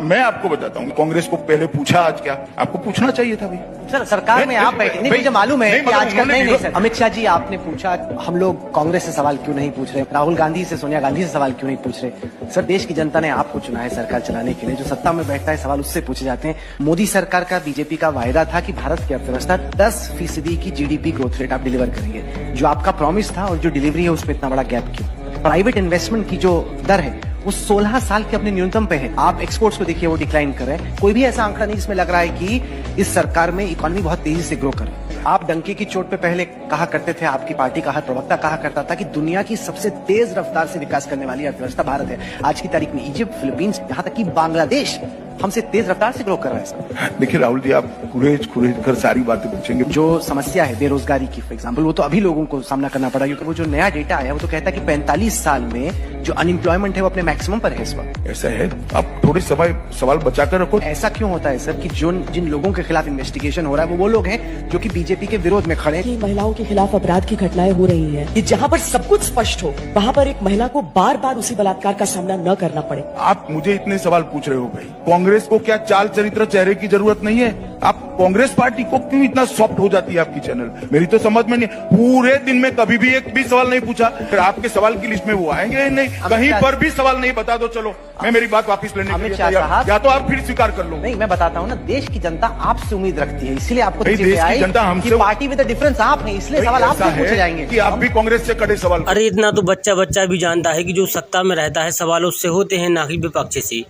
मैं आपको बताता हूँ, कांग्रेस को पहले पूछा आज क्या, आपको पूछना चाहिए था भाई। सर सरकार में आप बैठे नहीं, मुझे मालूम है कि आजकल नहीं सर। अमित शाह जी आपने पूछा हम लोग कांग्रेस से सवाल क्यों नहीं पूछ रहे, राहुल गांधी से सोनिया गांधी से सवाल क्यों नहीं पूछ रहे। सर देश की जनता ने आपको चुना है सरकार चलाने के लिए, जो सत्ता में बैठता है सवाल उससे पूछे जाते हैं। मोदी सरकार का बीजेपी का वायदा था कि भारत की अर्थव्यवस्था 10% की जीडीपी ग्रोथ रेट आप डिलीवर करेंगे, जो आपका प्रॉमिस था और जो डिलीवरी है उसमें इतना बड़ा गैप क्यों। प्राइवेट इन्वेस्टमेंट की जो दर है वो 16 साल के अपने न्यूनतम पे है। आप एक्सपोर्ट्स को देखिए वो डिक्लाइन कर रहे हैं। कोई भी ऐसा आंकड़ा नहीं जिसमें लग रहा है कि इस सरकार में इकोनॉमी बहुत तेजी से ग्रो कर। आप डंके की चोट पे पहले कहा करते थे, आपकी पार्टी का हर प्रवक्ता कहा करता था कि दुनिया की सबसे तेज रफ्तार से विकास करने वाली अर्थव्यवस्था भारत है। आज की तारीख में इजिप्ट, फिलीपींस, यहाँ तक कि बांग्लादेश हमसे तेज रफ्तार से ग्रो कर रहा है। देखिए राहुल जी, आप कुरेज कर सारी बातें पूछेंगे। जो समस्या है बेरोजगारी की फॉर एग्जाम्पल, वो तो अभी लोगों को सामना करना पड़ा, क्योंकि वो जो नया डेटा आया वो तो कहता है कि 45 साल में जो अनएम्प्लॉयमेंट है वो अपने मैक्सिमम पर है इस वक्त। ऐसा है, आप थोड़े सवाल बचा कर रखो। ऐसा क्यों होता है सर कि जिन लोगों के खिलाफ इन्वेस्टिगेशन हो रहा है वो लोग हैं जो कि बीजेपी के विरोध में खड़े हैं। महिलाओं के खिलाफ अपराध की घटनाएं हो रही हैं, कि जहां पर सब कुछ स्पष्ट हो वहां पर एक महिला को बार बार उसी बलात्कार का सामना न करना पड़े। आप मुझे इतने सवाल पूछ रहे हो भाई, कांग्रेस को क्या चाल चरित्र चेहरे की जरूरत नहीं है? आप कांग्रेस पार्टी को क्यों इतना सॉफ्ट हो जाती है आपकी चैनल? मेरी तो समझ में नहीं, पूरे दिन में कभी भी एक भी सवाल नहीं पूछा, फिर आपके सवाल की लिस्ट में वो आएंगे नहीं, कहीं पर भी सवाल नहीं। बता दो, चलो मैं मेरी बात वापस लेने के लिए तैयार, या तो आप फिर स्वीकार कर लो। नहीं मैं बताता हूँ ना, देश की जनता आपसे उम्मीद रखती है, इसलिए आपको देश की जनता हमसे, पार्टी विद डिफरेंस आप हैं, इसलिए सवाल आपसे पूछे जाएंगे कि आप भी कांग्रेस से कड़े सवाल। अरे इतना तो बच्चा भी जानता है कि जो सत्ता में रहता है सवाल उससे होते हैं, ना कि विपक्ष से।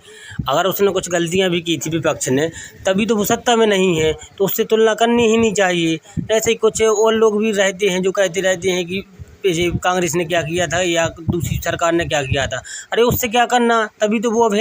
अगर उसने कुछ गलतियां भी की थी विपक्ष ने, तभी तो वो सत्ता में नहीं है, तो उससे तुलना करनी ही नहीं चाहिए। ऐसे ही कुछ और लोग भी रहते हैं जो कहते रहते हैं कि कांग्रेस ने क्या किया था या दूसरी सरकार ने क्या किया था। अरे उससे क्या करना, तभी तो वो अब